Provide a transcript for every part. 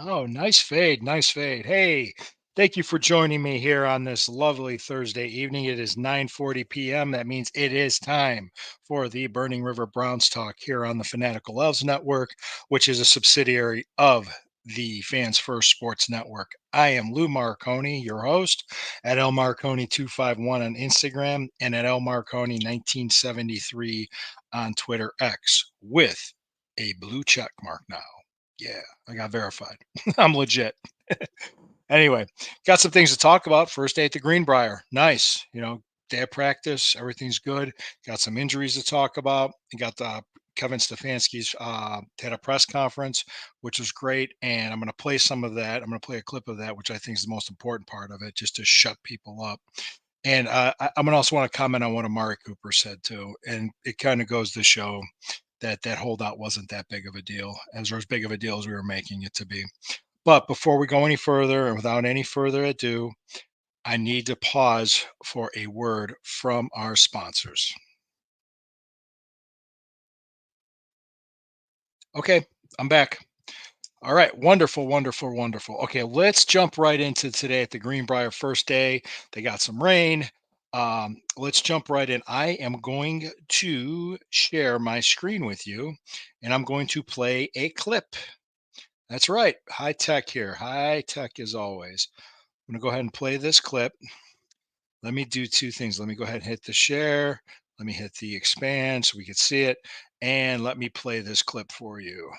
Oh, nice fade, nice fade. Hey, thank you for joining me here on this lovely Thursday evening. It is 9:40 p.m. That means it is time for the Burning River Browns talk here on the Fanatical Elves Network, which is a subsidiary of the Fans First Sports Network. I am Lou Marconi, your host at El Marconi 251 on Instagram and at El Marconi 1973 on Twitter X with a blue check mark now. Yeah, I got verified. I'm legit. Anyway, got some things to talk about. First day at the Greenbrier. Nice. Day of practice. Everything's good. Got some injuries to talk about. You got the Kevin Stefanski's had a press conference, which was great. And I'm going to play some of that. I'm going to play a clip of that, which I think is the most important part of it, just to shut people up. And I'm going to also want to comment on what Amari Cooper said too. And it kind of goes to show that holdout wasn't that big of a deal, as big of a deal as we were making it to be. But before we go any further, and without any further ado, I need to pause for a word from our sponsors. Okay, I'm back. All right, wonderful, wonderful, wonderful. Okay, let's jump right into today at the Greenbrier first day. They got some rain. Let's jump right in. I am going to share my screen with you, and I'm going to play a clip. That's right. High tech here. High tech as always. I'm going to go ahead and play this clip. Let me do two things. Let me go ahead and hit the share. Let me hit the expand so we can see it. And let me play this clip for you.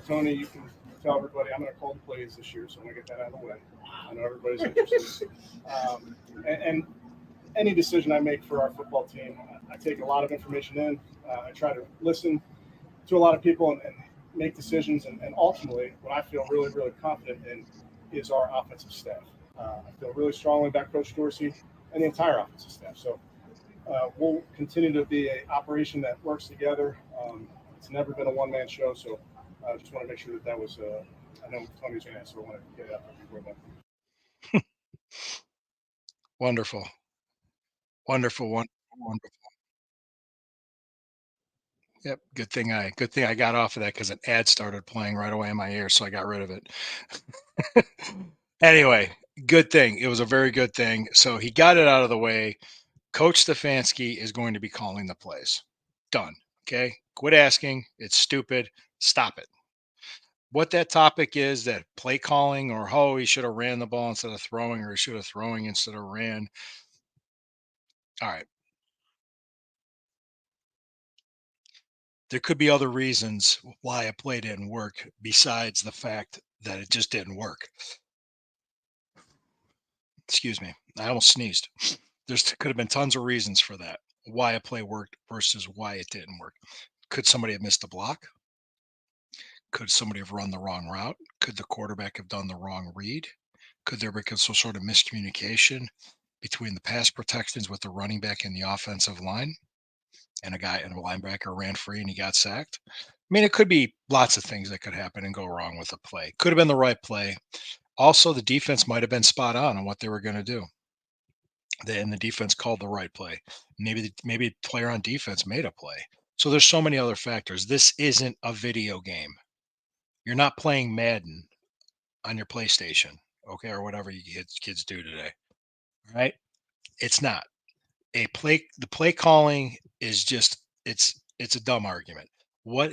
Tony, you can tell everybody I'm going to call the plays this year, so I'm going to get that out of the way. I know everybody's interested. And any decision I make for our football team, I take a lot of information in. I try to listen to a lot of people and make decisions. And ultimately, what I feel really, really confident in is our offensive staff. I feel really strongly about Coach Dorsey and the entire offensive staff. So we'll continue to be an operation that works together. It's never been a one-man show, so I just want to make sure that was. I know Tony's going to answer, so I want to get it out there before then. Wonderful, wonderful, wonderful, wonderful. Yep, good thing I got off of that because an ad started playing right away in my ear, so I got rid of it. Anyway, good thing. It was a very good thing. So he got it out of the way. Coach Stefanski is going to be calling the plays. Done. Okay. Quit asking. It's stupid. Stop it. What that topic is, that play calling, or oh, he should have ran the ball instead of throwing, or he should have throwing instead of ran. All right. There could be other reasons why a play didn't work besides the fact that it just didn't work. Excuse me. I almost sneezed. Could have been tons of reasons for that. Why a play worked versus why it didn't work. Could somebody have missed a block? Could somebody have run the wrong route? Could the quarterback have done the wrong read? Could there be some sort of miscommunication between the pass protections with the running back and the offensive line? And a linebacker ran free and he got sacked. I mean, it could be lots of things that could happen and go wrong with a play. Could have been the right play. Also, the defense might have been spot on what they were going to do. And the defense called the right play. Maybe a player on defense made a play. So there's so many other factors. This isn't a video game. You're not playing Madden on your PlayStation, okay, or whatever you kids do today. Right? It's not. The play calling is just it's a dumb argument. What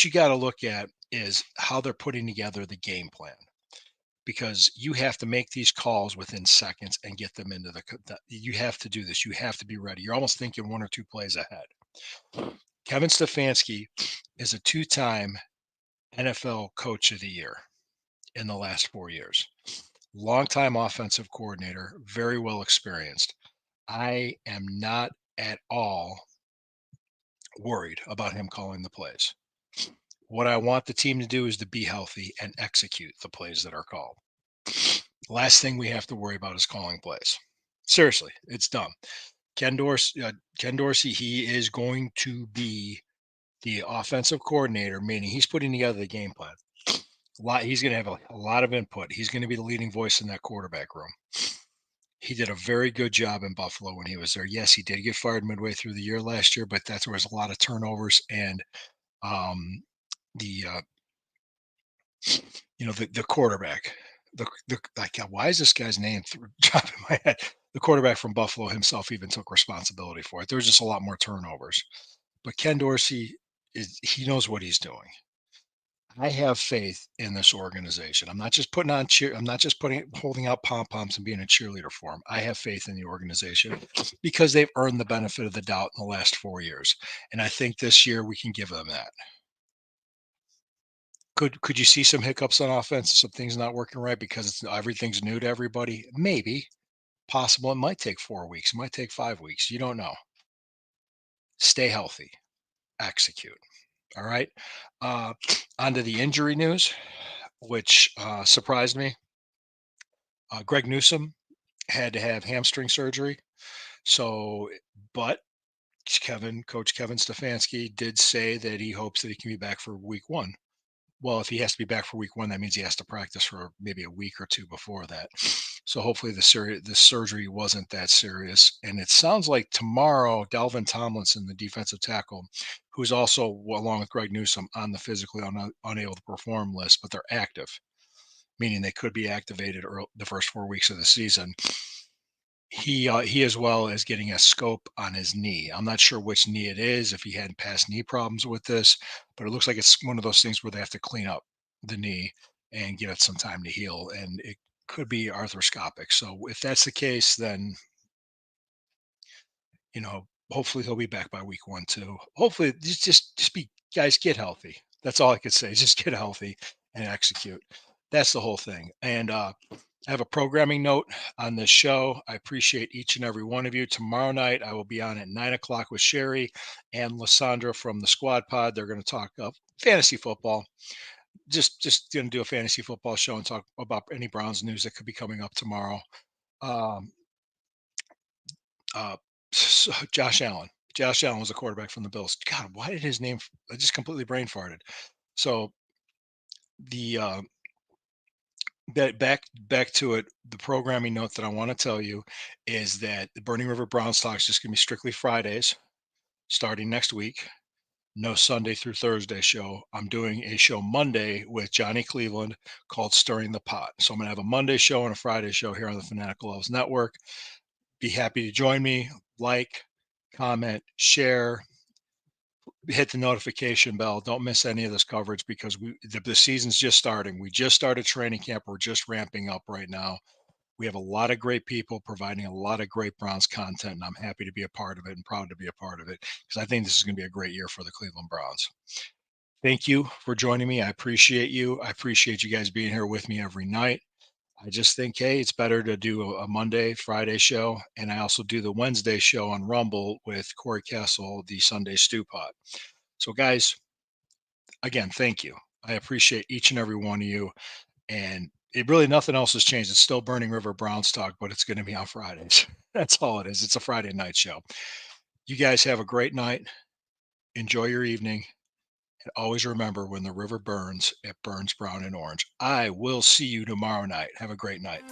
you got to look at is how they're putting together the game plan, because you have to make these calls within seconds and get them into you have to do this. You have to be ready. You're almost thinking one or two plays ahead. Kevin Stefanski is a two-time NFL Coach of the Year in the last 4 years. Longtime offensive coordinator, very well experienced. I am not at all worried about him calling the plays. What I want the team to do is to be healthy and execute the plays that are called. Last thing we have to worry about is calling plays. Seriously, it's dumb. Ken Dorsey, he is going to be the offensive coordinator, meaning he's putting together the game plan. He's going to have a lot of input. He's going to be the leading voice in that quarterback room. He did a very good job in Buffalo when he was there. Yes, he did get fired midway through the year last year, but that's where there's a lot of turnovers and the the quarterback, the like why is this guy's name dropping my head? The quarterback from Buffalo himself even took responsibility for it. There was just a lot more turnovers, but Ken Dorsey he knows what he's doing. I have faith in this organization. I'm not just putting on cheer. I'm not just holding out pom poms and being a cheerleader for them. I have faith in the organization because they've earned the benefit of the doubt in the last 4 years, and I think this year we can give them that. Could you see some hiccups on offense, some things not working right because everything's new to everybody? Maybe possible. It might take 4 weeks. It might take 5 weeks. You don't know. Stay healthy. Execute. All right. Uh, On to the injury news, which surprised me. Greg Newsom had to have hamstring surgery. So, but Coach Kevin Stefanski did say that he hopes that he can be back for week one. Well, if he has to be back for week one, that means he has to practice for maybe a week or two before that. So hopefully the surgery wasn't that serious. And it sounds like tomorrow, Dalvin Tomlinson, the defensive tackle, who's also along with Greg Newsom on the physically unable to perform list, but they're active, meaning they could be activated the first 4 weeks of the season. He as well is getting a scope on his knee. I'm not sure which knee it is, if he had past knee problems with this, but it looks like it's one of those things where they have to clean up the knee and give it some time to heal, and it could be arthroscopic. So if that's the case, then hopefully he'll be back by week one too. Hopefully, just be guys, get healthy. That's all I could say. Just get healthy and execute. That's the whole thing. And I have a programming note on this show. I appreciate each and every one of you. Tomorrow night, I will be on at 9 o'clock with Sherry and Lysandra from the Squad Pod. They're going to talk fantasy football. Just going to do a fantasy football show and talk about any Browns news that could be coming up tomorrow. Um, uh, Josh Allen. Josh Allen was a quarterback from the Bills. God, why did his name? I just completely brain farted. So the back to it. The programming note that I want to tell you is that the Burning River Browns talk is just going to be strictly Fridays starting next week. No Sunday through Thursday show. I'm doing a show Monday with Johnny Cleveland called Stirring the Pot. So I'm going to have a Monday show and a Friday show here on the Fanatical Elves Network. Be happy to join me. Like, comment, share, hit the notification bell. Don't miss any of this coverage because the season's just starting. We just started training camp. We're just ramping up right now. We have a lot of great people providing a lot of great Browns content, and I'm happy to be a part of it and proud to be a part of it because I think this is going to be a great year for the Cleveland Browns. Thank you for joining me. I appreciate you. I appreciate you guys being here with me every night. I just think, hey, it's better to do a Monday, Friday show. And I also do the Wednesday show on Rumble with Corey Castle, the Sunday Stew Pot. So, guys, again, thank you. I appreciate each and every one of you. And it really, nothing else has changed. It's still Burning River Browns talk, but it's going to be on Fridays. That's all it is. It's a Friday night show. You guys have a great night. Enjoy your evening. And always remember, when the river burns, it burns brown and orange. I will see you tomorrow night. Have a great night.